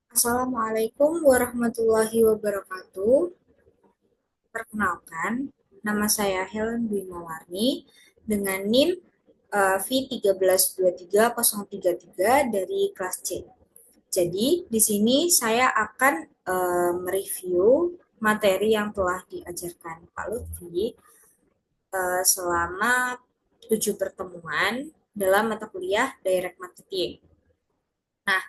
Assalamualaikum warahmatullahi wabarakatuh. Perkenalkan, nama saya Helen Dwi Mawarni dengan NIM V1323033 dari kelas C. Jadi, di sini saya akan mereview materi yang telah diajarkan Pak Lutfi selama 7 pertemuan dalam mata kuliah Direct Marketing. Nah,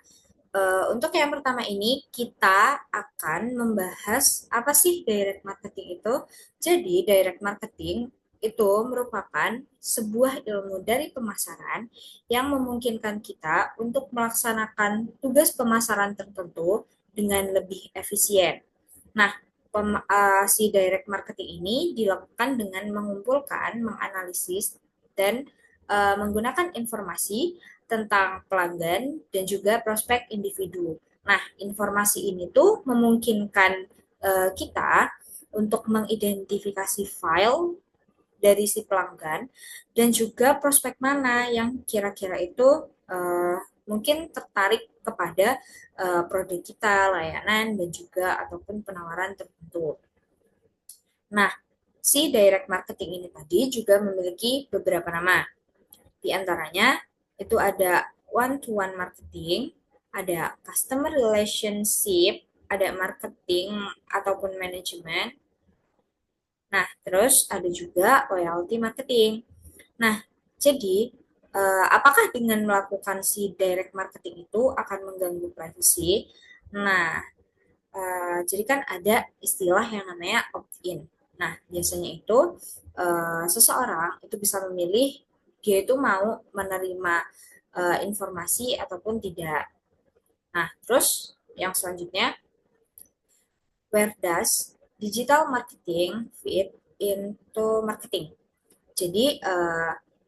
untuk yang pertama ini, kita akan membahas apa sih direct marketing itu. Jadi, direct marketing itu merupakan sebuah ilmu dari pemasaran yang memungkinkan kita untuk melaksanakan tugas pemasaran tertentu dengan lebih efisien. Nah, si direct marketing ini dilakukan dengan mengumpulkan, menganalisis, dan menggunakan informasi tentang pelanggan dan juga prospek individu. Nah, informasi ini tuh memungkinkan kita untuk mengidentifikasi file dari si pelanggan dan juga prospek mana yang kira-kira itu uh, mungkin tertarik kepada produk kita, layanan, dan juga ataupun penawaran tertentu. Nah, si direct marketing ini tadi juga memiliki beberapa nama. Di antaranya itu ada one-to-one marketing, ada customer relationship, ada marketing ataupun manajemen. Nah, terus ada juga loyalty marketing. Nah, jadi apakah dengan melakukan si direct marketing itu akan mengganggu privasi? Nah, jadi kan ada istilah yang namanya opt-in. Nah, biasanya itu seseorang itu bisa memilih dia itu mau menerima informasi ataupun tidak. Nah, terus yang selanjutnya, where does digital marketing fit into marketing? Jadi,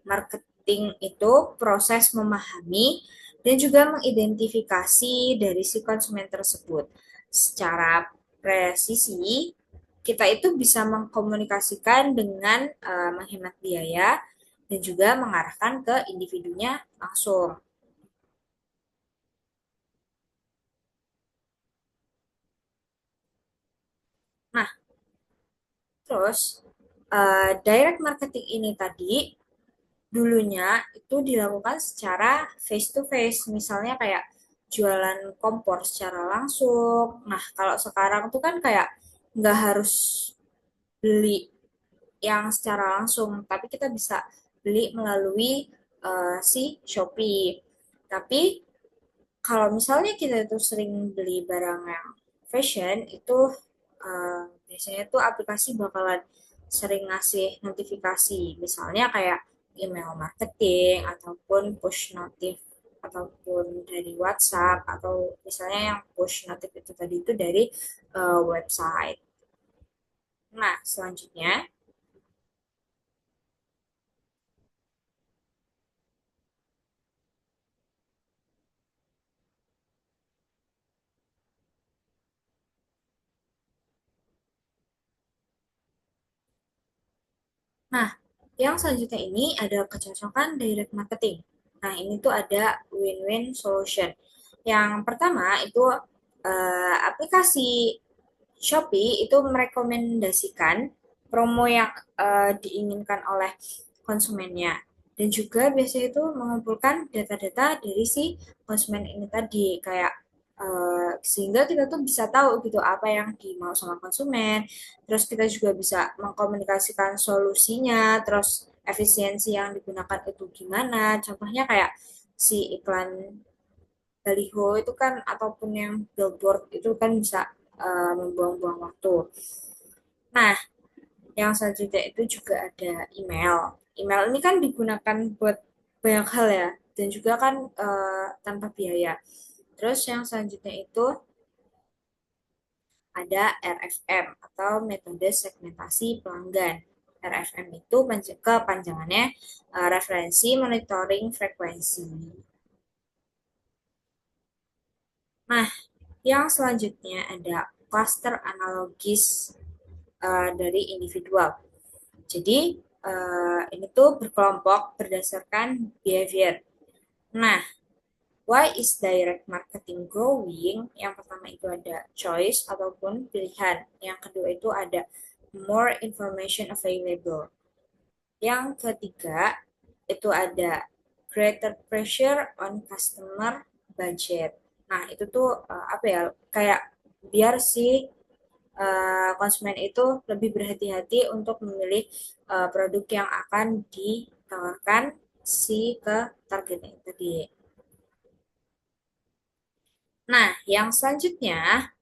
marketing itu proses memahami dan juga mengidentifikasi dari si konsumen tersebut. Secara presisi, kita itu bisa mengkomunikasikan dengan menghemat biaya dan juga mengarahkan ke individunya langsung. Nah, terus direct marketing ini tadi dulunya itu dilakukan secara face to face, misalnya kayak jualan kompor secara langsung. Nah, kalau sekarang tuh kan kayak nggak harus beli yang secara langsung, tapi kita bisa beli melalui si Shopee. Tapi kalau misalnya kita itu sering beli barang yang fashion, itu biasanya tuh aplikasi bakalan sering ngasih notifikasi, misalnya kayak email marketing ataupun push notif ataupun dari WhatsApp atau misalnya yang push notif itu tadi itu dari website. Nah, selanjutnya, nah, yang selanjutnya ini ada kecocokan direct marketing. Nah, ini tuh ada win-win solution. Yang pertama itu aplikasi Shopee itu merekomendasikan promo yang diinginkan oleh konsumennya. Dan juga biasanya itu mengumpulkan data-data dari si konsumen ini tadi, kayak sehingga kita tuh bisa tahu gitu apa yang dimau sama konsumen. Terus kita juga bisa mengkomunikasikan solusinya, terus efisiensi yang digunakan itu gimana. Contohnya kayak si iklan baliho itu kan ataupun yang billboard itu kan bisa membuang-buang waktu. Nah, yang selanjutnya itu juga ada email. Email ini kan digunakan buat banyak hal ya, dan juga kan tanpa biaya. Terus yang selanjutnya itu ada RFM atau metode segmentasi pelanggan. RFM itu kepanjangannya referensi monitoring frekuensi. Nah, yang selanjutnya ada cluster analogis dari individual. Jadi, ini tuh berkelompok berdasarkan behavior. Nah, why is direct marketing growing? Yang pertama itu ada choice ataupun pilihan. Yang kedua itu ada more information available. Yang ketiga itu ada greater pressure on customer budget. Nah, itu tuh apa ya? Kayak biar si konsumen itu lebih berhati-hati untuk memilih produk yang akan ditawarkan si ke targetnya tadi. Nah, yang selanjutnya,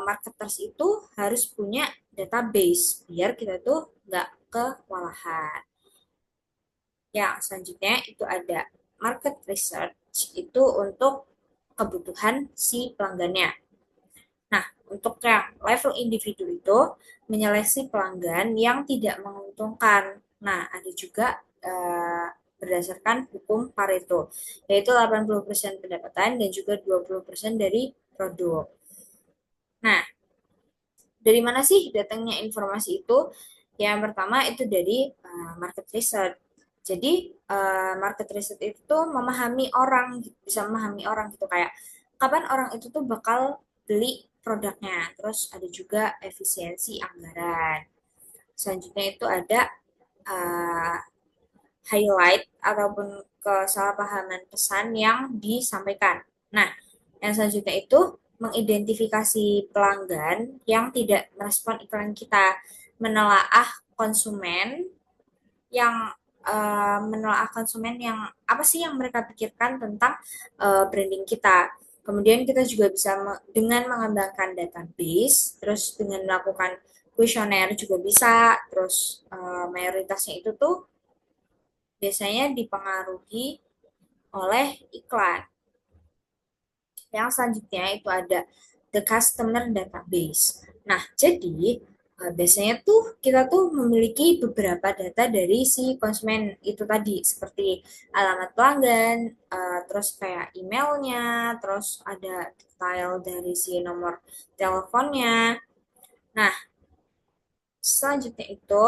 marketers itu harus punya database biar kita tuh nggak kewalahan. Yang selanjutnya itu ada market research itu untuk kebutuhan si pelanggannya. Nah, untuk yang level individu itu menyeleksi pelanggan yang tidak menguntungkan. Nah, ada juga berdasarkan hukum Pareto, yaitu 80% pendapatan dan juga 20% dari produk. Nah, dari mana sih datangnya informasi itu? Yang pertama itu dari market research. Jadi market research itu memahami orang, bisa memahami orang gitu kayak kapan orang itu tuh bakal beli produknya. Terus ada juga efisiensi anggaran. Selanjutnya itu ada uh, highlight ataupun kesalahpahaman pesan yang disampaikan. Nah, yang selanjutnya itu mengidentifikasi pelanggan yang tidak merespon iklan kita, menelaah konsumen yang menelaah konsumen yang apa sih yang mereka pikirkan tentang branding kita. Kemudian kita juga bisa dengan mengembangkan database, terus dengan melakukan kuesioner juga bisa, terus mayoritasnya itu tuh biasanya dipengaruhi oleh iklan. Yang selanjutnya itu ada the customer database. Nah, jadi biasanya tuh kita tuh memiliki beberapa data dari si konsumen itu tadi, seperti alamat pelanggan, terus kayak emailnya, terus ada detail dari si nomor teleponnya. Nah, selanjutnya itu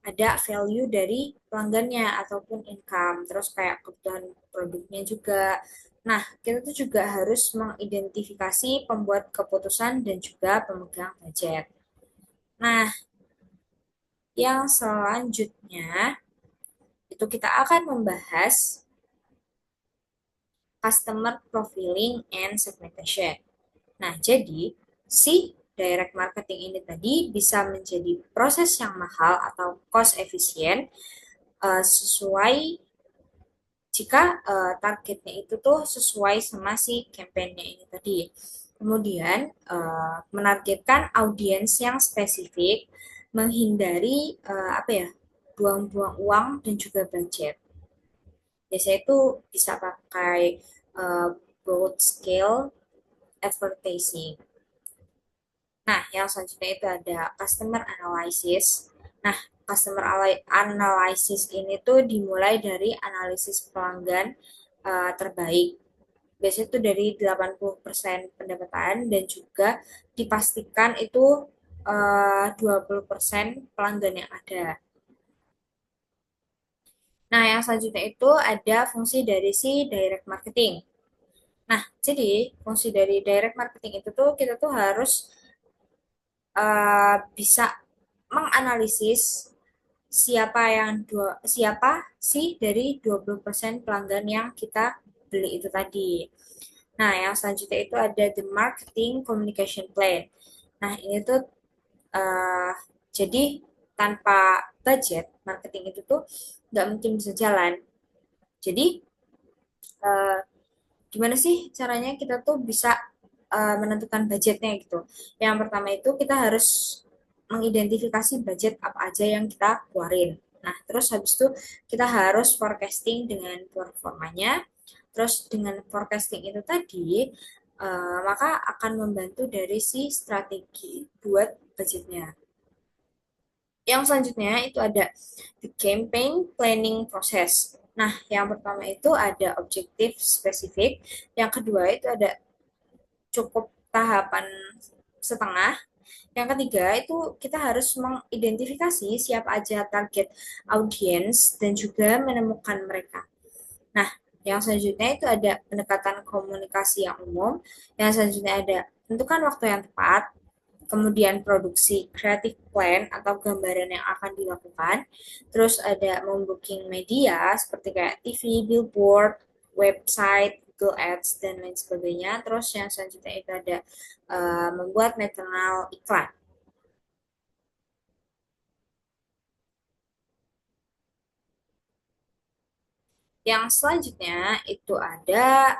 ada value dari pelanggannya ataupun income, terus kayak kebutuhan produknya juga. Nah, kita tuh juga harus mengidentifikasi pembuat keputusan dan juga pemegang budget. Nah, yang selanjutnya itu kita akan membahas customer profiling and segmentation. Nah, jadi si direct marketing ini tadi bisa menjadi proses yang mahal atau cost efisien sesuai jika targetnya itu tuh sesuai sama si campaign-nya ini tadi. Kemudian menargetkan audiens yang spesifik, menghindari apa ya, buang-buang uang dan juga budget. Biasanya itu bisa pakai uh, broad scale advertising. Nah, yang selanjutnya itu ada customer analysis. Nah, customer analysis ini tuh dimulai dari analisis pelanggan terbaik. Biasanya itu dari 80% pendapatan dan juga dipastikan itu 20% pelanggan yang ada. Nah, yang selanjutnya itu ada fungsi dari si direct marketing. Nah, jadi fungsi dari direct marketing itu tuh kita tuh harus bisa menganalisis siapa sih dari 20% pelanggan yang kita beli itu tadi. Nah, yang selanjutnya itu ada the marketing communication plan. Nah, ini tuh uh, jadi tanpa budget marketing itu tuh nggak mungkin bisa jalan. Jadi uh, gimana sih caranya kita tuh bisa menentukan budgetnya gitu. Yang pertama itu kita harus mengidentifikasi budget apa aja yang kita keluarin. Nah, terus habis itu kita harus forecasting dengan performanya. Terus dengan forecasting itu tadi, maka akan membantu dari si strategi buat budgetnya. Yang selanjutnya itu ada the campaign planning process. Nah, yang pertama itu ada objektif spesifik, yang kedua itu ada cukup tahapan setengah, yang ketiga itu kita harus mengidentifikasi siapa aja target audiens dan juga menemukan mereka. Nah, Yang selanjutnya itu ada pendekatan komunikasi yang umum. Yang selanjutnya ada tentukan waktu yang tepat. Kemudian produksi creative plan atau gambaran yang akan dilakukan. Terus ada membooking media seperti kayak TV, billboard, website, Google Ads, dan lain sebagainya. Terus yang selanjutnya itu ada membuat maternal iklan. Yang selanjutnya itu ada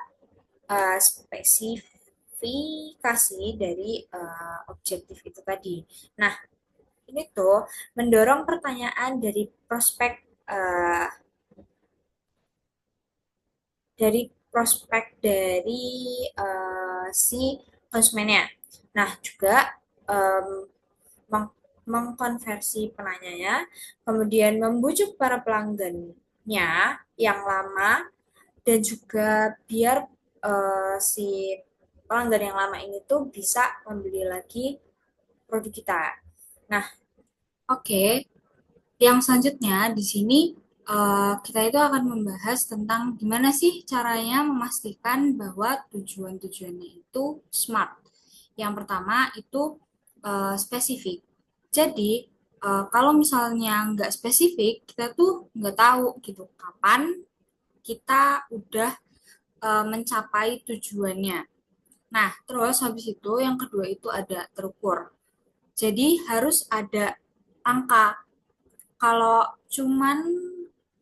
spesifikasi dari objektif itu tadi. Nah, ini tuh mendorong pertanyaan uh, dari si konsumennya. Nah, juga um, mengkonversi penanyanya, kemudian membujuk para pelanggannya yang lama dan juga biar si pelanggan yang lama ini tuh bisa membeli lagi produk kita. Nah, oke, yang selanjutnya di sini kita itu akan membahas tentang gimana sih caranya memastikan bahwa tujuan-tujuannya itu smart. Yang pertama itu spesifik. Jadi kalau misalnya nggak spesifik, kita tuh nggak tahu gitu kapan kita udah mencapai tujuannya. Nah, terus habis itu yang kedua itu ada terukur. Jadi harus ada angka. Kalau cuman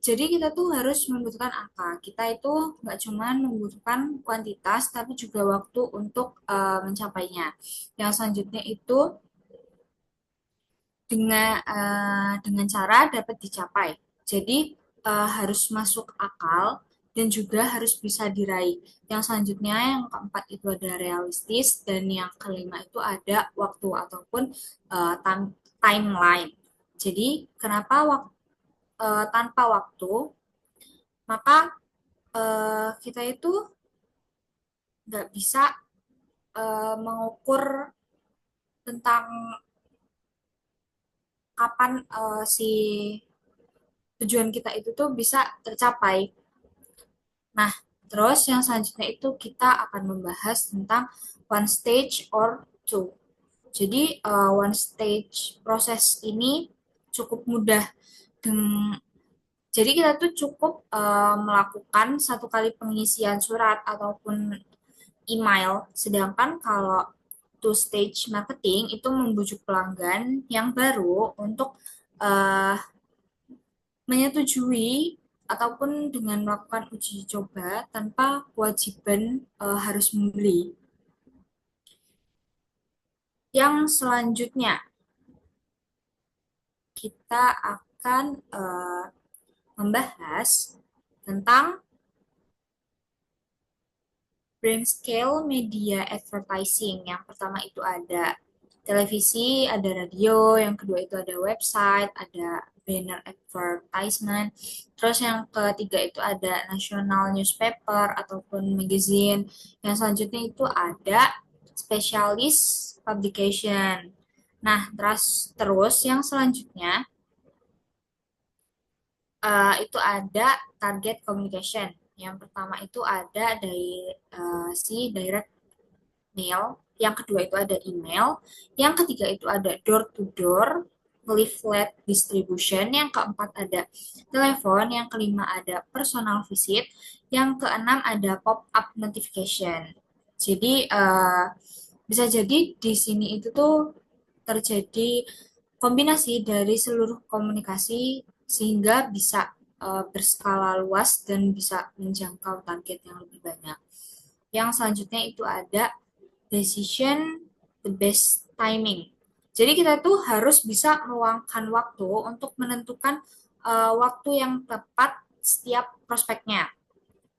jadi kita tuh harus membutuhkan angka. Kita itu nggak cuman membutuhkan kuantitas, tapi juga waktu untuk mencapainya. Yang selanjutnya itu dengan cara dapat dicapai. Jadi harus masuk akal dan juga harus bisa diraih. Yang selanjutnya yang keempat itu ada realistis dan yang kelima itu ada waktu ataupun timeline. Jadi kenapa tanpa waktu maka kita itu nggak bisa mengukur tentang kapan si tujuan kita itu tuh bisa tercapai. Nah, terus yang selanjutnya itu kita akan membahas tentang one stage or two. Jadi one stage proses ini cukup mudah. Jadi kita tuh cukup melakukan satu kali pengisian surat ataupun email. Sedangkan kalau two stage marketing itu membujuk pelanggan yang baru untuk uh, menyetujui ataupun dengan melakukan uji coba tanpa kewajiban harus membeli. Yang selanjutnya kita akan membahas tentang brand scale media advertising. Yang pertama itu ada televisi, ada radio, yang kedua itu ada website, ada banner advertisement. Terus yang ketiga itu ada national newspaper ataupun magazine. Yang selanjutnya itu ada specialist publication. Nah, terus yang selanjutnya itu ada target communication. Yang pertama itu ada dari si direct mail, yang kedua itu ada email, yang ketiga itu ada door to door, leaflet distribution, yang keempat ada telepon, yang kelima ada personal visit, yang keenam ada pop up notification. Jadi bisa jadi di sini itu tuh terjadi kombinasi dari seluruh komunikasi sehingga bisa berskala luas dan bisa menjangkau target yang lebih banyak. Yang selanjutnya itu ada decision the best timing. Jadi kita tuh harus bisa meluangkan waktu untuk menentukan waktu yang tepat setiap prospeknya.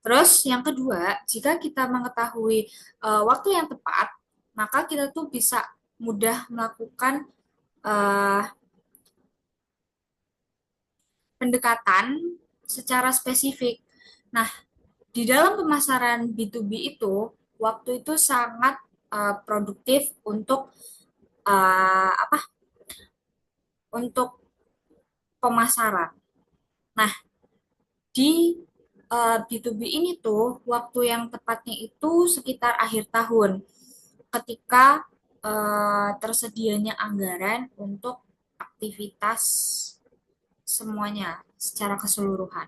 Terus yang kedua, jika kita mengetahui waktu yang tepat, maka kita tuh bisa mudah melakukan uh, pendekatan secara spesifik. Nah, di dalam pemasaran B2B itu, waktu itu sangat produktif untuk apa untuk pemasaran. Nah, di B2B ini tuh waktu yang tepatnya itu sekitar akhir tahun ketika tersedianya anggaran untuk aktivitas semuanya secara keseluruhan.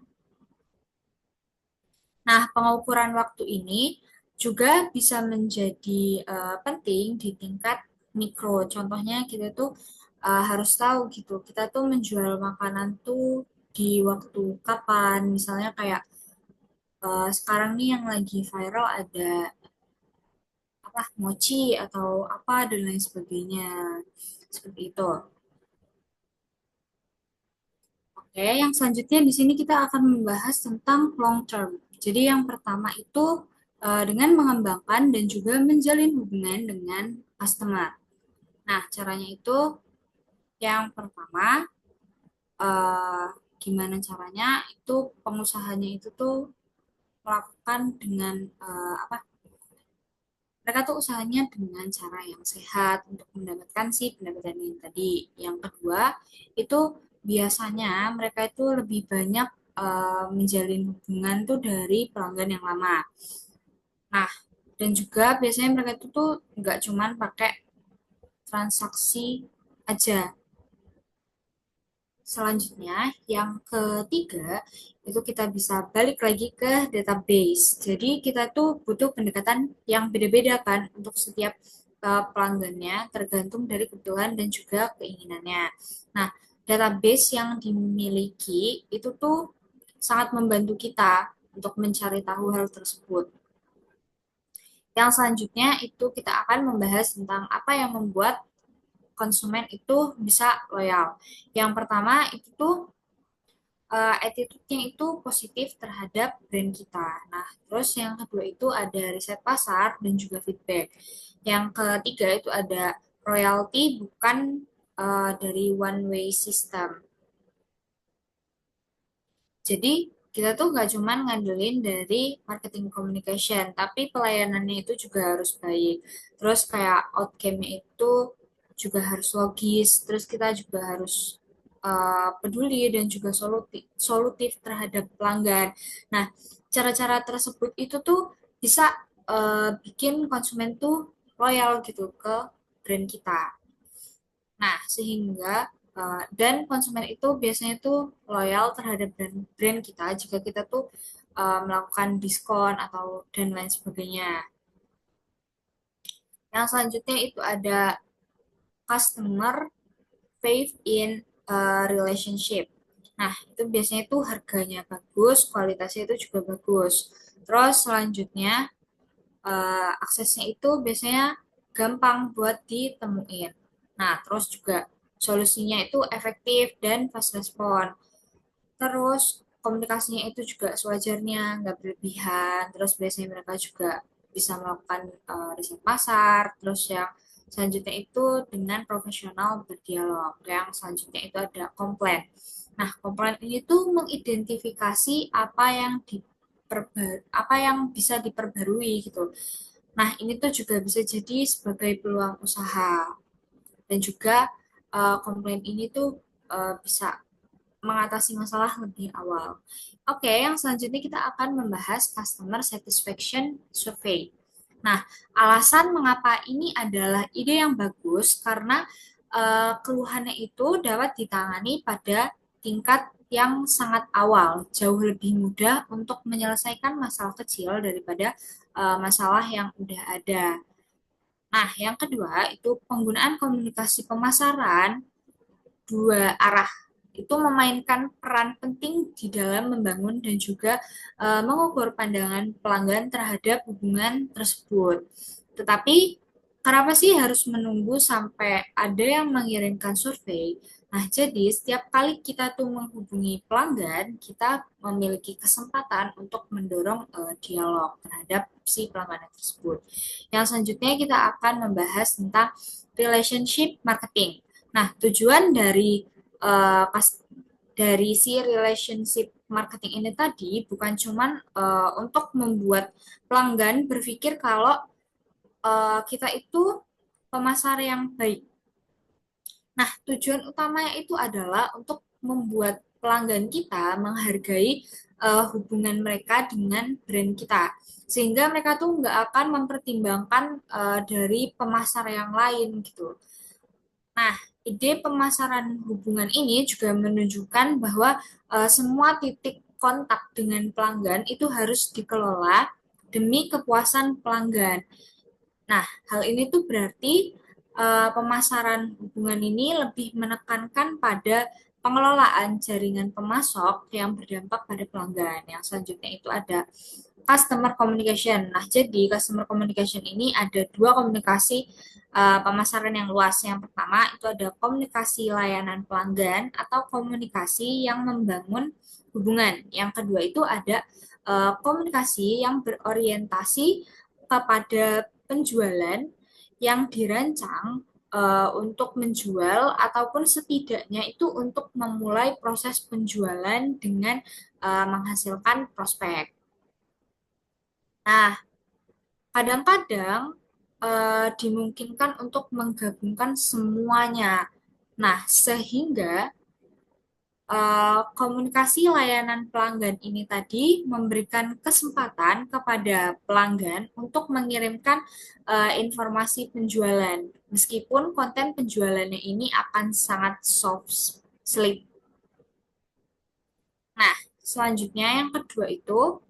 Nah, pengukuran waktu ini juga bisa menjadi penting di tingkat mikro. Contohnya kita tuh harus tahu gitu, kita tuh menjual makanan tuh di waktu kapan. Misalnya kayak sekarang nih yang lagi viral ada apa mochi atau apa dan lain sebagainya. Seperti itu. Oke, yang selanjutnya di sini kita akan membahas tentang long term. Jadi yang pertama itu dengan mengembangkan dan juga menjalin hubungan dengan customer. Nah, caranya itu yang pertama eh, gimana caranya itu pengusahanya itu tuh melakukan dengan apa? Mereka tuh usahanya dengan cara yang sehat untuk mendapatkan si pendapatan ini tadi. Yang kedua, itu biasanya mereka itu lebih banyak menjalin hubungan tuh dari pelanggan yang lama. Nah, dan juga biasanya mereka itu tuh nggak cuman pakai transaksi aja. Selanjutnya, yang ketiga, itu kita bisa balik lagi ke database. Jadi, kita tuh butuh pendekatan yang beda-beda kan untuk setiap pelanggannya, tergantung dari kebutuhan dan juga keinginannya. Nah, database yang dimiliki itu tuh sangat membantu kita untuk mencari tahu hal tersebut. Yang selanjutnya itu kita akan membahas tentang apa yang membuat konsumen itu bisa loyal. Yang pertama itu tuh attitude-nya itu positif terhadap brand kita. Nah, terus yang kedua itu ada riset pasar dan juga feedback. Yang ketiga itu ada royalty bukan dari one way system. Jadi kita tuh nggak cuma ngandelin dari marketing communication, tapi pelayanannya itu juga harus baik. Terus kayak outcome-nya itu juga harus logis. Terus kita juga harus peduli dan juga solutif terhadap pelanggan. Nah, cara-cara tersebut itu tuh bisa bikin konsumen tuh loyal gitu ke brand kita. Nah, sehingga dan konsumen itu biasanya tuh loyal terhadap brand kita jika kita tuh melakukan diskon atau dan lain sebagainya. Yang selanjutnya itu ada customer faith in relationship. Nah, itu biasanya tuh harganya bagus, kualitasnya itu juga bagus. Terus selanjutnya aksesnya itu biasanya gampang buat ditemuin. Nah, terus juga solusinya itu efektif dan fast respon. Terus komunikasinya itu juga sewajarnya, nggak berlebihan. Terus biasanya mereka juga bisa melakukan riset pasar. Terus yang selanjutnya itu dengan profesional berdialog. Yang selanjutnya itu ada komplain. Nah, komplain ini tuh mengidentifikasi apa yang bisa diperbarui gitu. Nah, ini tuh juga bisa jadi sebagai peluang usaha dan juga komplain ini tuh bisa mengatasi masalah lebih awal. Oke, yang selanjutnya kita akan membahas customer satisfaction survey. Nah, alasan mengapa ini adalah ide yang bagus karena keluhannya itu dapat ditangani pada tingkat yang sangat awal, jauh lebih mudah untuk menyelesaikan masalah kecil daripada masalah yang udah ada. Nah, yang kedua itu penggunaan komunikasi pemasaran dua arah itu memainkan peran penting di dalam membangun dan juga mengukur pandangan pelanggan terhadap hubungan tersebut. Tetapi kenapa sih harus menunggu sampai ada yang mengirimkan survei? Nah, jadi setiap kali kita tuh menghubungi pelanggan, kita memiliki kesempatan untuk mendorong dialog terhadap si pelanggan tersebut. Yang selanjutnya kita akan membahas tentang relationship marketing. Nah, tujuan uh, dari si relationship marketing ini tadi bukan cuman untuk membuat pelanggan berpikir kalau kita itu pemasar yang baik. Nah, tujuan utamanya itu adalah untuk membuat pelanggan kita menghargai hubungan mereka dengan brand kita. Sehingga mereka tuh nggak akan mempertimbangkan dari pemasar yang lain gitu. Nah, ide pemasaran hubungan ini juga menunjukkan bahwa semua titik kontak dengan pelanggan itu harus dikelola demi kepuasan pelanggan. Nah, hal ini tuh berarti pemasaran hubungan ini lebih menekankan pada pengelolaan jaringan pemasok yang berdampak pada pelanggan. Yang selanjutnya itu ada customer communication. Nah, jadi customer communication ini ada dua komunikasi pemasaran yang luas. Yang pertama itu ada komunikasi layanan pelanggan atau komunikasi yang membangun hubungan. Yang kedua itu ada komunikasi yang berorientasi kepada penjualan yang dirancang untuk menjual ataupun setidaknya itu untuk memulai proses penjualan dengan menghasilkan prospek. Nah, kadang-kadang dimungkinkan untuk menggabungkan semuanya. Nah, sehingga komunikasi layanan pelanggan ini tadi memberikan kesempatan kepada pelanggan untuk mengirimkan informasi penjualan, meskipun konten penjualannya ini akan sangat soft sleep. Nah, selanjutnya yang kedua itu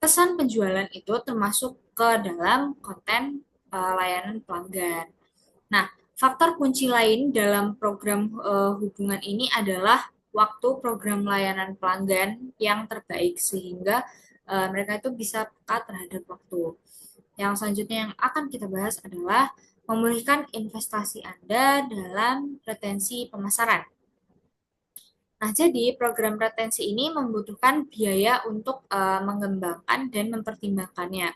pesan penjualan itu termasuk ke dalam konten layanan pelanggan. Nah, faktor kunci lain dalam program hubungan ini adalah waktu program layanan pelanggan yang terbaik sehingga mereka itu bisa peka terhadap waktu. Yang selanjutnya yang akan kita bahas adalah memulihkan investasi Anda dalam retensi pemasaran. Nah, jadi program retensi ini membutuhkan biaya untuk mengembangkan dan mempertimbangkannya.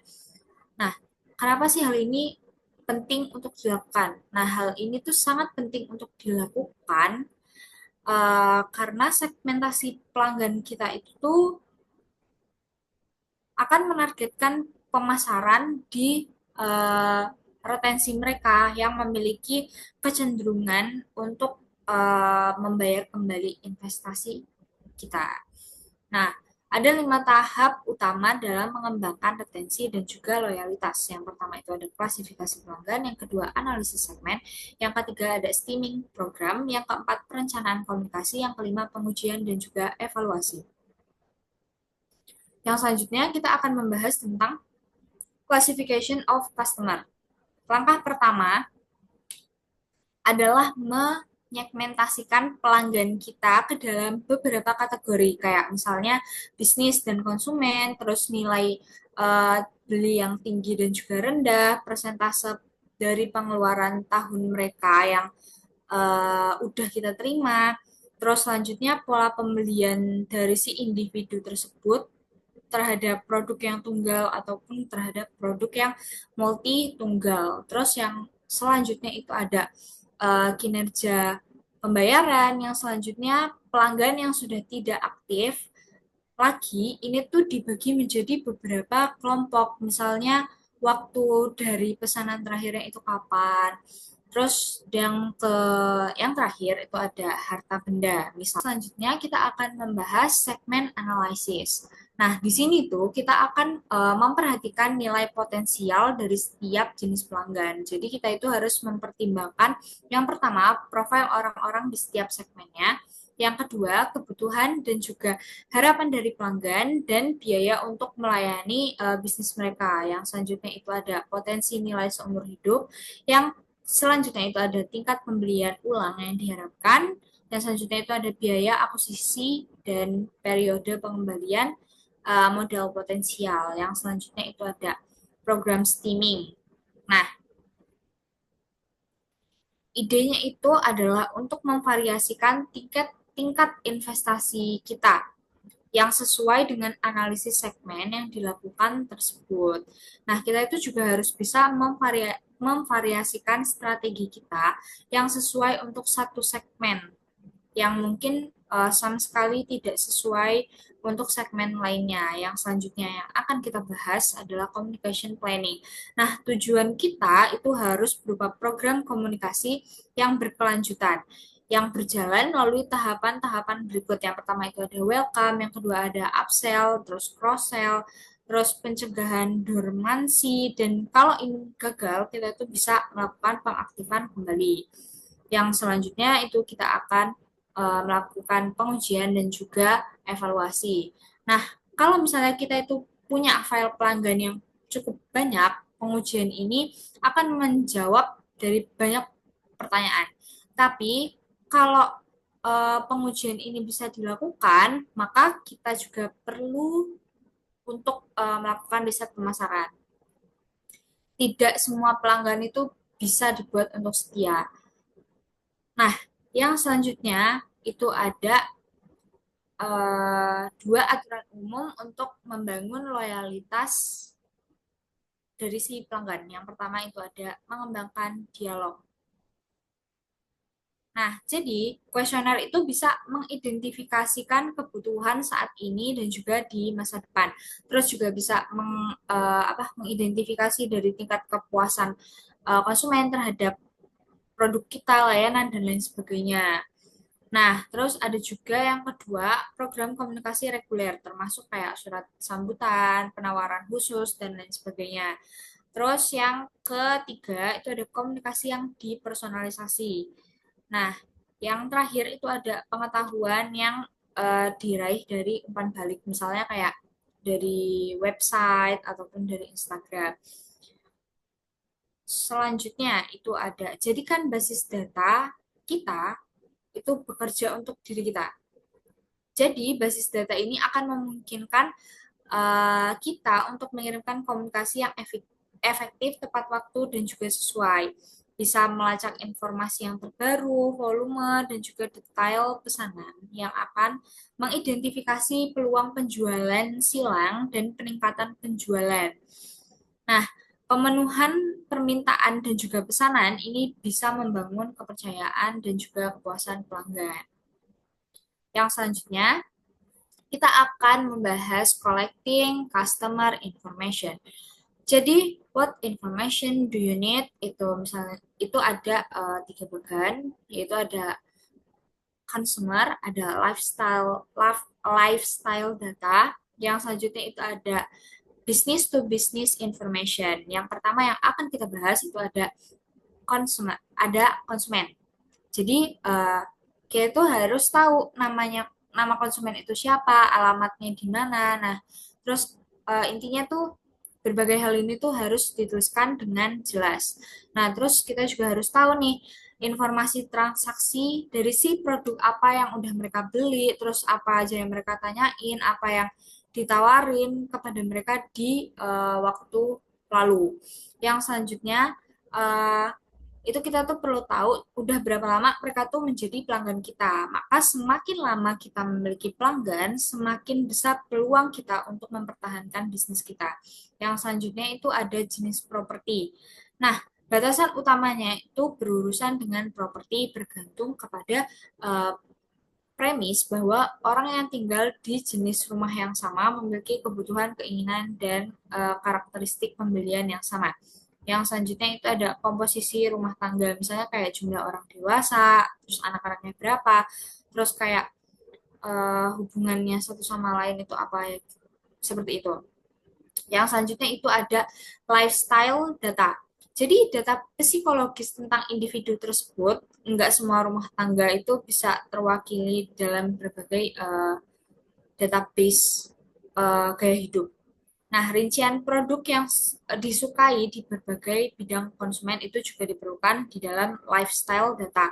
Nah, kenapa sih hal ini penting untuk dilakukan? Nah, hal ini tuh sangat penting untuk dilakukan karena segmentasi pelanggan kita itu tuh akan menargetkan pemasaran di eh, retensi mereka yang memiliki kecenderungan untuk membayar kembali investasi kita. Nah, ada 5 tahap utama dalam mengembangkan retensi dan juga loyalitas. Yang pertama itu ada klasifikasi pelanggan, yang kedua analisis segmen, yang ketiga ada steaming program, yang keempat perencanaan komunikasi, yang kelima pengujian dan juga evaluasi. Yang selanjutnya kita akan membahas tentang classification of customer. Langkah pertama adalah menyegmentasikan pelanggan kita ke dalam beberapa kategori, kayak misalnya bisnis dan konsumen, terus nilai beli yang tinggi dan juga rendah, persentase dari pengeluaran tahun mereka yang udah kita terima, terus selanjutnya pola pembelian dari si individu tersebut terhadap produk yang tunggal ataupun terhadap produk yang multi tunggal. Terus yang selanjutnya itu ada kinerja pembayaran, yang selanjutnya pelanggan yang sudah tidak aktif lagi, ini tuh dibagi menjadi beberapa kelompok. Misalnya waktu dari pesanan terakhirnya itu kapan. Terus yang terakhir itu ada harta benda. Misal selanjutnya kita akan membahas segmen analisis. Nah, di sini tuh kita akan memperhatikan nilai potensial dari setiap jenis pelanggan. Jadi kita itu harus mempertimbangkan yang pertama profil orang-orang di setiap segmennya, yang kedua kebutuhan dan juga harapan dari pelanggan dan biaya untuk melayani bisnis mereka. Yang selanjutnya itu ada potensi nilai seumur hidup, yang selanjutnya itu ada tingkat pembelian ulang yang diharapkan, dan selanjutnya itu ada biaya akuisisi dan periode pengembalian modal potensial. Yang selanjutnya itu ada program steaming. Nah, idenya itu adalah untuk memvariasikan tingkat investasi kita yang sesuai dengan analisis segmen yang dilakukan tersebut. Nah, kita itu juga harus bisa memvariasikan strategi kita yang sesuai untuk satu segmen yang mungkin sama sekali tidak sesuai untuk segmen lainnya. Yang selanjutnya yang akan kita bahas adalah communication planning. Nah, tujuan kita itu harus berupa program komunikasi yang berkelanjutan, yang berjalan melalui tahapan-tahapan berikut. Yang pertama itu ada welcome, yang kedua ada upsell, terus cross sell, terus pencegahan dormansi, dan kalau ini gagal kita itu bisa melakukan pengaktifan kembali. Yang selanjutnya itu kita akan melakukan pengujian dan juga evaluasi. Nah, kalau misalnya kita itu punya file pelanggan yang cukup banyak, pengujian ini akan menjawab dari banyak pertanyaan. Tapi kalau pengujian ini bisa dilakukan, maka kita juga perlu untuk melakukan riset pemasaran. Tidak semua pelanggan itu bisa dibuat untuk setia. Nah, yang selanjutnya itu ada dua aturan umum untuk membangun loyalitas dari si pelanggan. Yang pertama itu ada mengembangkan dialog. Nah, jadi kuesioner itu bisa mengidentifikasikan kebutuhan saat ini dan juga di masa depan. Terus juga bisa mengidentifikasi dari tingkat kepuasan konsumen terhadap produk kita, layanan dan lain sebagainya. Nah, terus ada juga yang kedua, program komunikasi reguler, termasuk kayak surat sambutan, penawaran khusus, dan lain sebagainya. Terus yang ketiga, itu ada komunikasi yang dipersonalisasi. Nah, yang terakhir itu ada pengetahuan yang diraih dari umpan balik, misalnya kayak dari website ataupun dari Instagram. Selanjutnya itu ada, jadikan basis data kita itu bekerja untuk diri kita. Jadi, basis data ini akan memungkinkan kita untuk mengirimkan komunikasi yang efektif, tepat waktu, dan juga sesuai. Bisa melacak informasi yang terbaru, volume, dan juga detail pesanan yang akan mengidentifikasi peluang penjualan silang dan peningkatan penjualan. Nah, pemenuhan permintaan dan juga pesanan ini bisa membangun kepercayaan dan juga kepuasan pelanggan. Yang selanjutnya, kita akan membahas collecting customer information. Jadi, what information do you need? Itu misalnya itu ada tiga bagian, yaitu ada consumer, ada lifestyle data. Yang selanjutnya itu ada business to business information. Yang pertama yang akan kita bahas itu ada konsumen. Jadi kita itu harus tahu nama konsumen itu siapa, alamatnya di mana. Nah, terus intinya tuh berbagai hal ini tuh harus dituliskan dengan jelas. Nah, terus kita juga harus tahu nih informasi transaksi dari si produk apa yang udah mereka beli, terus apa aja yang mereka tanyain, apa yang ditawarin kepada mereka di waktu lalu. Yang selanjutnya uh, itu kita tuh perlu tahu udah berapa lama mereka tuh menjadi pelanggan kita. Maka semakin lama kita memiliki pelanggan, semakin besar peluang kita untuk mempertahankan bisnis kita. Yang selanjutnya itu ada jenis properti. Nah, batasan utamanya itu berurusan dengan properti bergantung kepada uh, premis bahwa orang yang tinggal di jenis rumah yang sama memiliki kebutuhan, keinginan, dan karakteristik pembelian yang sama. Yang selanjutnya itu ada komposisi rumah tangga, misalnya kayak jumlah orang dewasa, terus anak-anaknya berapa, terus kayak hubungannya satu sama lain itu apa ya, seperti itu. Yang selanjutnya itu ada lifestyle data. Jadi data psikologis tentang individu tersebut, enggak semua rumah tangga itu bisa terwakili dalam berbagai database gaya hidup. Nah, rincian produk yang disukai di berbagai bidang konsumen itu juga diperlukan di dalam lifestyle data.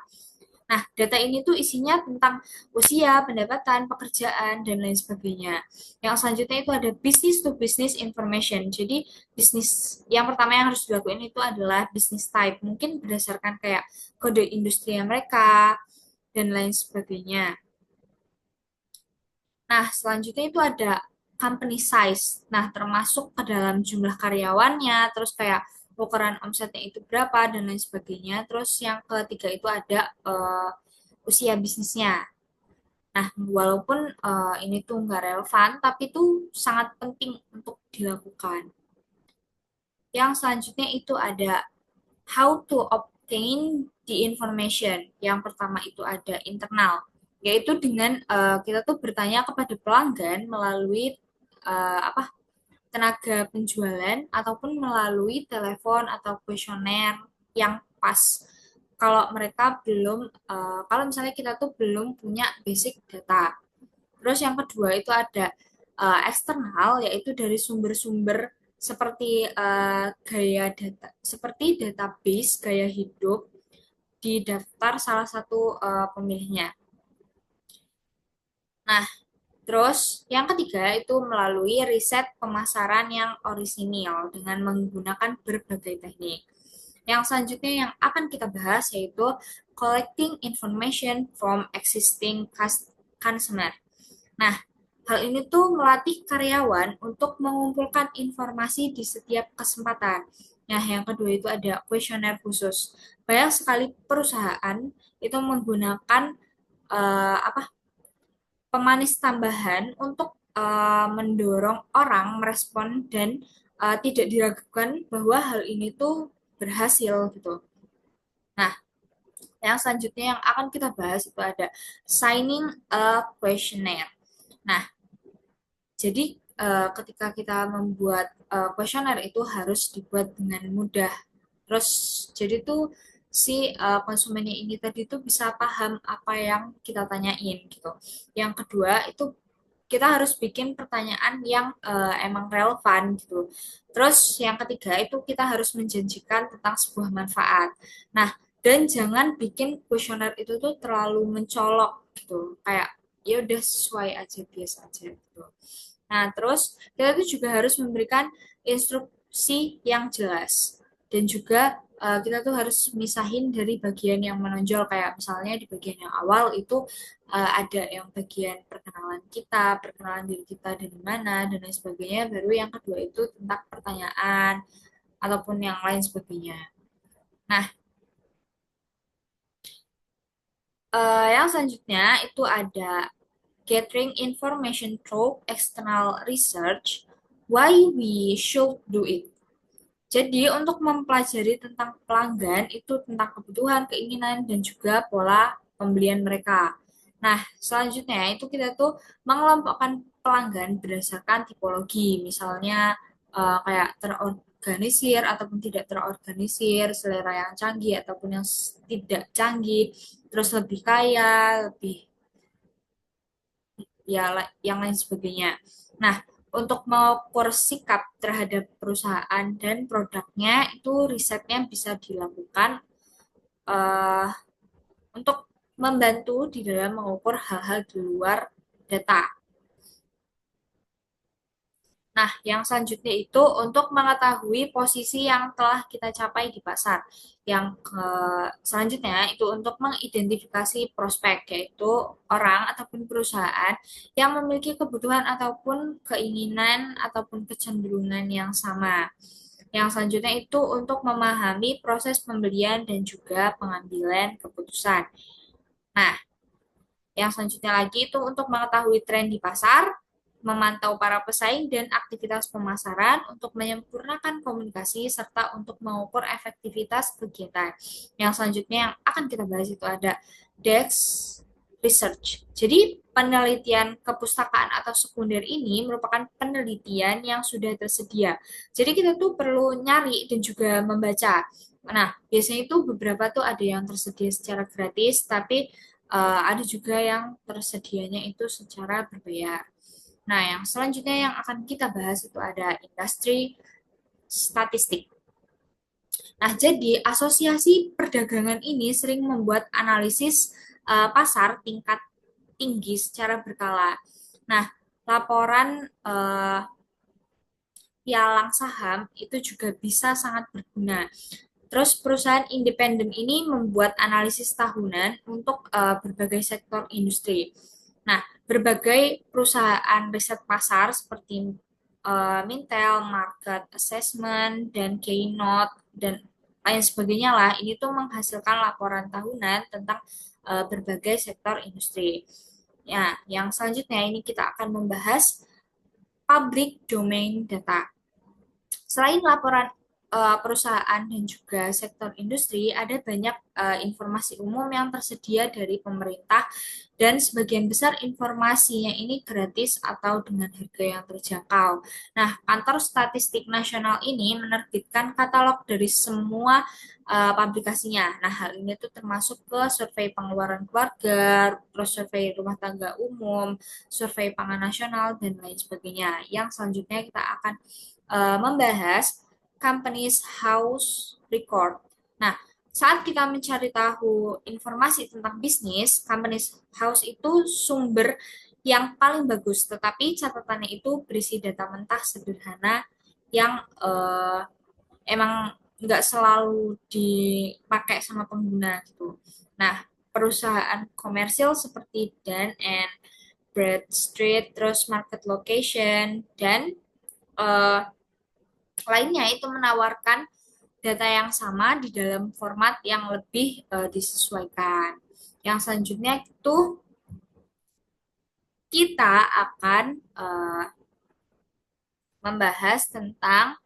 Nah, data ini tuh isinya tentang usia, pendapatan, pekerjaan, dan lain sebagainya. Yang selanjutnya itu ada business to business information. Jadi, bisnis yang pertama yang harus dilakukan itu adalah business type. Mungkin berdasarkan kayak kode industri mereka, dan lain sebagainya. Nah, selanjutnya itu ada company size. Nah, termasuk ke dalam jumlah karyawannya, terus kayak ukuran omsetnya itu berapa, dan lain sebagainya. Terus yang ketiga itu ada usia bisnisnya. Nah, walaupun ini tuh nggak relevan, tapi itu sangat penting untuk dilakukan. Yang selanjutnya itu ada how to gain the information. Yang pertama itu ada internal, yaitu dengan kita tuh bertanya kepada pelanggan melalui apa tenaga penjualan ataupun melalui telepon atau kuesioner yang pas. Kalau mereka belum, kalau misalnya kita tuh belum punya basic data. Terus yang kedua itu ada eksternal, yaitu dari sumber-sumber seperti gaya data, seperti database gaya hidup di daftar salah satu pemilihnya. Nah, terus yang ketiga itu melalui riset pemasaran yang orisinil dengan menggunakan berbagai teknik. Yang selanjutnya yang akan kita bahas yaitu collecting information from existing customer. Nah, hal ini tuh melatih karyawan untuk mengumpulkan informasi di setiap kesempatan. Nah, yang kedua itu ada kuesioner khusus. Banyak sekali perusahaan itu menggunakan apa pemanis tambahan untuk mendorong orang merespon dan tidak diragukan bahwa hal ini tuh berhasil gitu. Nah, yang selanjutnya yang akan kita bahas itu ada signing a questionnaire. Nah, jadi ketika kita membuat kuesioner itu harus dibuat dengan mudah. Terus jadi tuh si konsumennya ini tadi tuh bisa paham apa yang kita tanyain gitu. Yang kedua itu kita harus bikin pertanyaan yang emang relevan gitu. Terus yang ketiga itu kita harus menjanjikan tentang sebuah manfaat. Nah, dan jangan bikin kuesioner itu tuh terlalu mencolok gitu. Kayak ya udah sesuai aja biasa aja gitu. Nah, terus kita tuh juga harus memberikan instruksi yang jelas dan juga kita tuh harus misahin dari bagian yang menonjol kayak misalnya di bagian yang awal itu ada yang bagian perkenalan kita, perkenalan diri kita dari mana dan lain sebagainya. Baru yang kedua itu tentang pertanyaan ataupun yang lain sebagainya. Nah, yang selanjutnya itu ada gathering information through external research. Why we should do it. Jadi untuk mempelajari tentang pelanggan itu tentang kebutuhan, keinginan, dan juga pola pembelian mereka. Nah, selanjutnya itu kita tuh mengelompokkan pelanggan berdasarkan tipologi, misalnya kayak terorganisir ataupun tidak terorganisir, selera yang canggih ataupun yang tidak canggih, terus lebih kaya, lebih ya yang lain sebagainya. Nah, untuk mengukur sikap terhadap perusahaan dan produknya itu risetnya bisa dilakukan uh, untuk membantu di dalam mengukur hal-hal di luar data. Nah, yang selanjutnya itu untuk mengetahui posisi yang telah kita capai di pasar. Yang selanjutnya itu untuk mengidentifikasi prospek, yaitu orang ataupun perusahaan yang memiliki kebutuhan ataupun keinginan ataupun kecenderungan yang sama. Yang selanjutnya itu untuk memahami proses pembelian dan juga pengambilan keputusan. Nah, yang selanjutnya lagi itu untuk mengetahui tren di pasar, memantau para pesaing dan aktivitas pemasaran untuk menyempurnakan komunikasi serta untuk mengukur efektivitas kegiatan. Yang selanjutnya yang akan kita bahas itu ada DEX Research. Jadi penelitian kepustakaan atau sekunder ini merupakan penelitian yang sudah tersedia. Jadi kita tuh perlu nyari dan juga membaca. Nah, biasanya itu beberapa tuh ada yang tersedia secara gratis, tapi ada juga yang tersedianya itu secara berbayar. Nah, yang selanjutnya yang akan kita bahas itu ada industri statistik. Nah, jadi asosiasi perdagangan ini sering membuat analisis pasar tingkat tinggi secara berkala. Nah, laporan pialang saham itu juga bisa sangat berguna. Terus perusahaan independen ini membuat analisis tahunan untuk berbagai sektor industri. Nah, berbagai perusahaan riset pasar seperti Mintel, Market Assessment, dan Keynote, dan lain sebagainya lah, ini tuh menghasilkan laporan tahunan tentang berbagai sektor industri. Ya, yang selanjutnya ini kita akan membahas public domain data. Selain laporan perusahaan dan juga sektor industri ada banyak informasi umum yang tersedia dari pemerintah dan sebagian besar informasinya ini gratis atau dengan harga yang terjangkau. Nah, Kantor Statistik Nasional ini menerbitkan katalog dari semua publikasinya. Nah, hal ini tuh termasuk ke survei pengeluaran keluarga, terus survei rumah tangga umum, survei pangan nasional, dan lain sebagainya. Yang selanjutnya kita akan membahas Companies House Record. Nah, saat kita mencari tahu informasi tentang bisnis, Companies House itu sumber yang paling bagus, tetapi catatannya itu berisi data mentah sederhana yang emang nggak selalu dipakai sama pengguna gitu. Nah, perusahaan komersil seperti Dun and Bradstreet, terus Market Location, dan eh, lainnya itu menawarkan data yang sama di dalam format yang lebih disesuaikan. Yang selanjutnya itu kita akan membahas tentang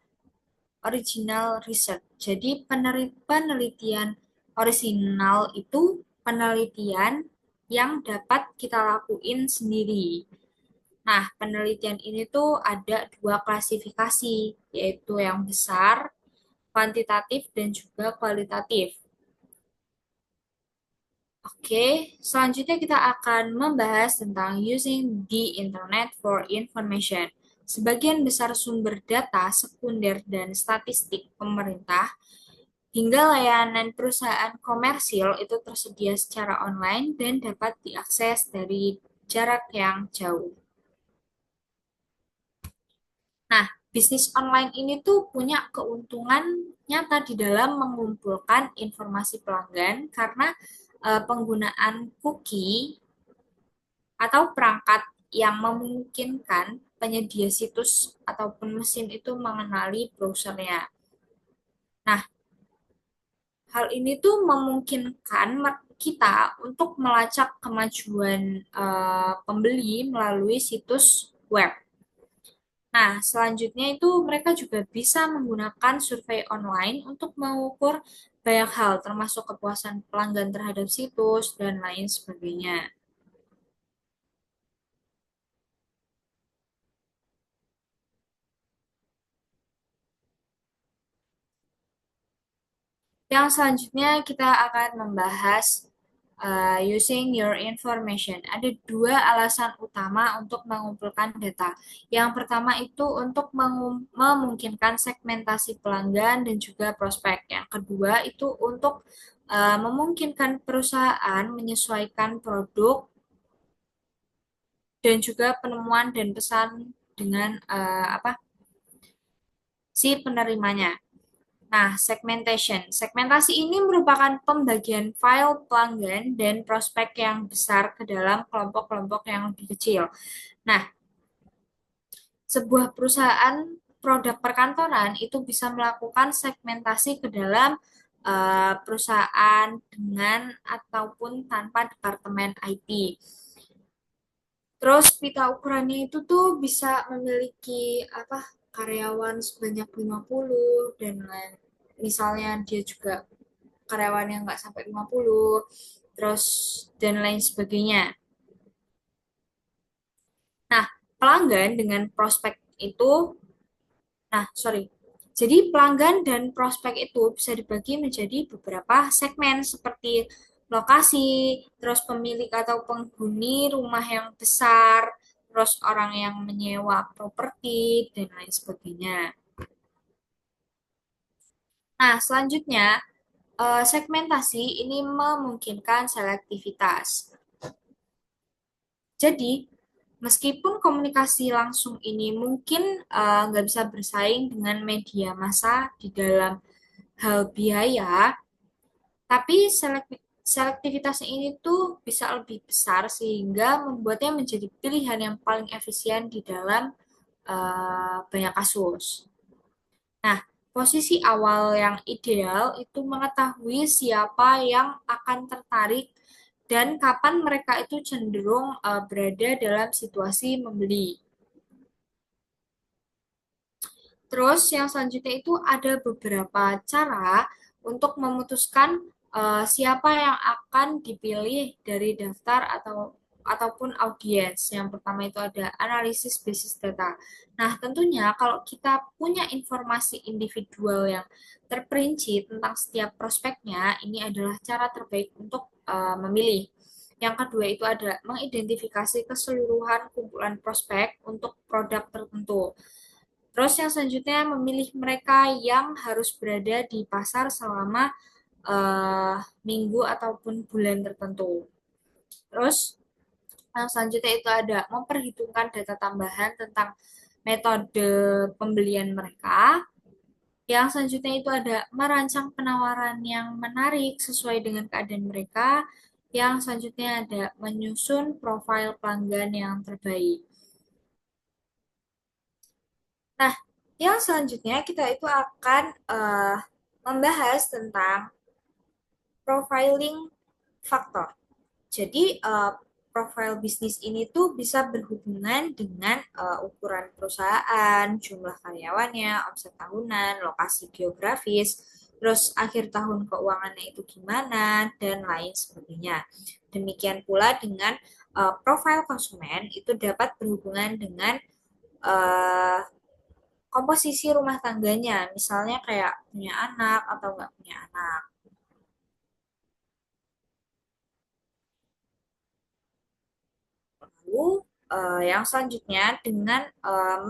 original research. Jadi penelitian original itu penelitian yang dapat kita lakuin sendiri. Nah, penelitian ini tuh ada dua klasifikasi, yaitu yang besar, kuantitatif, dan juga kualitatif. Oke, selanjutnya kita akan membahas tentang using the internet for information. Sebagian besar sumber data sekunder dan statistik pemerintah hingga layanan perusahaan komersil itu tersedia secara online dan dapat diakses dari jarak yang jauh. Nah, bisnis online ini tuh punya keuntungan nyata di dalam mengumpulkan informasi pelanggan karena penggunaan cookie atau perangkat yang memungkinkan penyedia situs ataupun mesin itu mengenali browsernya. Nah, hal ini tuh memungkinkan kita untuk melacak kemajuan pembeli melalui situs web. Nah, selanjutnya itu mereka juga bisa menggunakan survei online untuk mengukur banyak hal, termasuk kepuasan pelanggan terhadap situs dan lain sebagainya. Yang selanjutnya kita akan membahas using your information. Ada dua alasan utama untuk mengumpulkan data. Yang pertama itu untuk memungkinkan segmentasi pelanggan dan juga prospek. Yang kedua itu untuk memungkinkan perusahaan menyesuaikan produk dan juga penemuan dan pesan dengan apa si penerimanya. Nah, segmentation. Segmentasi ini merupakan pembagian file pelanggan dan prospek yang besar ke dalam kelompok-kelompok yang lebih kecil. Nah, sebuah perusahaan produk perkantoran itu bisa melakukan segmentasi ke dalam perusahaan dengan ataupun tanpa departemen IT. Terus pita ukurannya itu tuh bisa memiliki apa karyawan sebanyak 50 dan lain. Misalnya dia juga karyawan yang nggak sampai 50, terus dan lain sebagainya. Nah, pelanggan dengan prospek itu, nah sorry, jadi pelanggan dan prospek itu bisa dibagi menjadi beberapa segmen seperti lokasi, terus pemilik atau penghuni rumah yang besar, terus orang yang menyewa properti, dan lain sebagainya. Nah, selanjutnya, segmentasi ini memungkinkan selektivitas. Jadi, meskipun komunikasi langsung ini mungkin nggak bisa bersaing dengan media massa di dalam hal biaya, tapi selektivitasnya ini tuh bisa lebih besar sehingga membuatnya menjadi pilihan yang paling efisien di dalam banyak kasus. Nah, posisi awal yang ideal itu mengetahui siapa yang akan tertarik dan kapan mereka itu cenderung berada dalam situasi membeli. Terus yang selanjutnya itu ada beberapa cara untuk memutuskan siapa yang akan dipilih dari daftar ataupun audiens. Yang pertama itu ada analisis basis data. Nah, tentunya kalau kita punya informasi individual yang terperinci tentang setiap prospeknya, ini adalah cara terbaik untuk memilih. Yang kedua itu ada mengidentifikasi keseluruhan kumpulan prospek untuk produk tertentu. Terus yang selanjutnya memilih mereka yang harus berada di pasar selama eh, minggu ataupun bulan tertentu. Terus yang selanjutnya itu ada memperhitungkan data tambahan tentang metode pembelian mereka. Yang selanjutnya itu ada merancang penawaran yang menarik sesuai dengan keadaan mereka. Yang selanjutnya ada menyusun profil pelanggan yang terbaik. Nah, yang selanjutnya kita itu akan membahas tentang profiling faktor. Jadi, profil bisnis ini tuh bisa berhubungan dengan ukuran perusahaan, jumlah karyawannya, omset tahunan, lokasi geografis, terus akhir tahun keuangannya itu gimana, dan lain sebagainya. Demikian pula dengan profil konsumen itu dapat berhubungan dengan uh, komposisi rumah tangganya, misalnya kayak punya anak atau nggak punya anak. Lalu yang selanjutnya dengan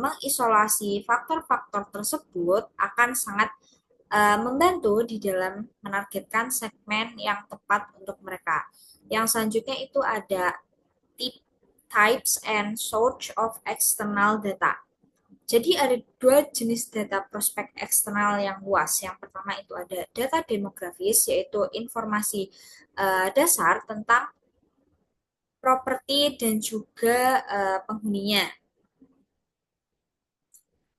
mengisolasi faktor-faktor tersebut akan sangat membantu di dalam menargetkan segmen yang tepat untuk mereka. Yang selanjutnya itu ada types and source of external data. Jadi ada dua jenis data prospek eksternal yang luas. Yang pertama itu ada data demografis, yaitu informasi dasar tentang properti dan juga penghuninya.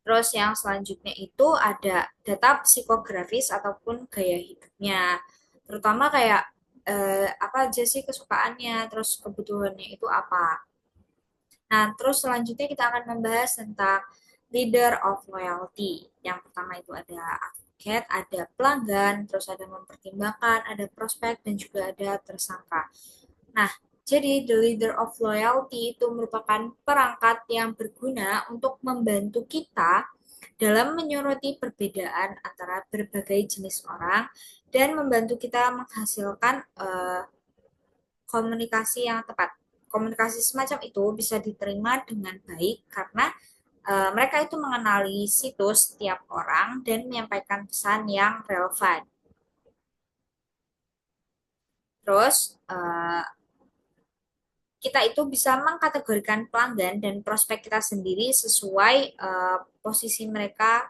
Terus yang selanjutnya itu ada data psikografis ataupun gaya hidupnya. Terutama kayak apa aja sih kesukaannya, terus kebutuhannya itu apa. Nah, terus selanjutnya kita akan membahas tentang leader of loyalty. Yang pertama itu ada advocate, ada pelanggan, terus ada mempertimbangkan, ada prospek, dan juga ada tersangka. Nah, jadi the leader of loyalty itu merupakan perangkat yang berguna untuk membantu kita dalam menyoroti perbedaan antara berbagai jenis orang dan membantu kita menghasilkan komunikasi yang tepat. Komunikasi semacam itu bisa diterima dengan baik karena mereka itu mengenali situs setiap orang dan menyampaikan pesan yang relevan. Terus kita itu bisa mengkategorikan pelanggan dan prospek kita sendiri sesuai posisi mereka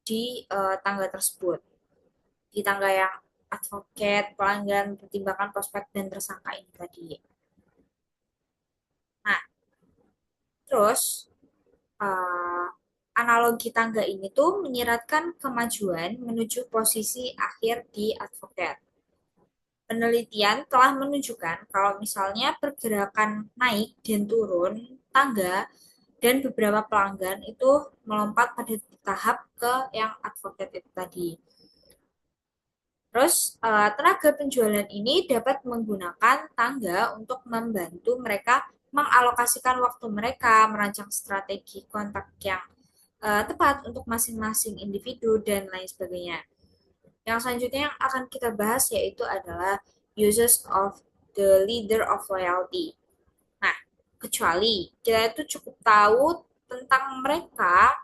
di tangga tersebut. Di tangga yang advocate, pelanggan, pertimbangan prospek dan tersangka ini tadi. Nah, terus uh, analogi tangga ini tuh menyiratkan kemajuan menuju posisi akhir di advocate. Penelitian telah menunjukkan kalau misalnya pergerakan naik dan turun tangga dan beberapa pelanggan itu melompat pada tahap ke yang advocate itu tadi. Terus, tenaga penjualan ini dapat menggunakan tangga untuk membantu mereka mengalokasikan waktu mereka, merancang strategi kontak yang tepat untuk masing-masing individu, dan lain sebagainya. Yang selanjutnya yang akan kita bahas yaitu adalah uses of the leader of loyalty. Nah, kecuali kita itu cukup tahu tentang mereka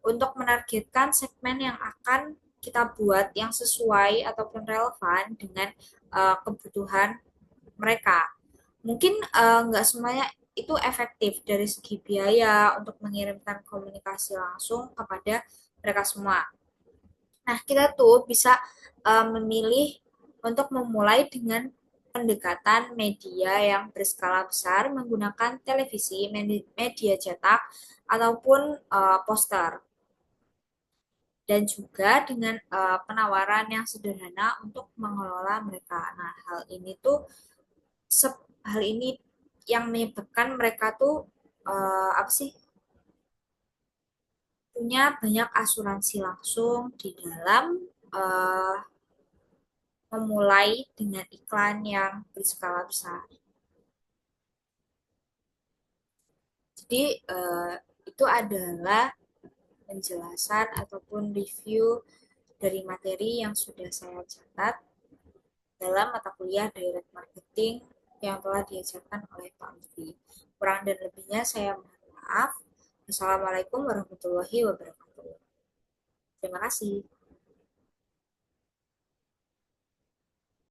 untuk menargetkan segmen yang akan kita buat yang sesuai ataupun relevan dengan kebutuhan mereka. Mungkin nggak semuanya itu efektif dari segi biaya untuk mengirimkan komunikasi langsung kepada mereka semua. Nah, kita tuh bisa memilih untuk memulai dengan pendekatan media yang berskala besar menggunakan televisi, media cetak, ataupun poster. Dan juga dengan penawaran yang sederhana untuk mengelola mereka. Nah, hal ini yang menyebabkan mereka tuh apa sih punya banyak asuransi langsung di dalam eh, memulai dengan iklan yang berskala besar. Jadi itu adalah penjelasan ataupun review dari materi yang sudah saya catat dalam mata kuliah Direct Marketing yang telah diajarkan oleh Pak Lutfi. Kurang dan lebihnya saya mohon maaf. Wassalamualaikum warahmatullahi wabarakatuh. Terima kasih.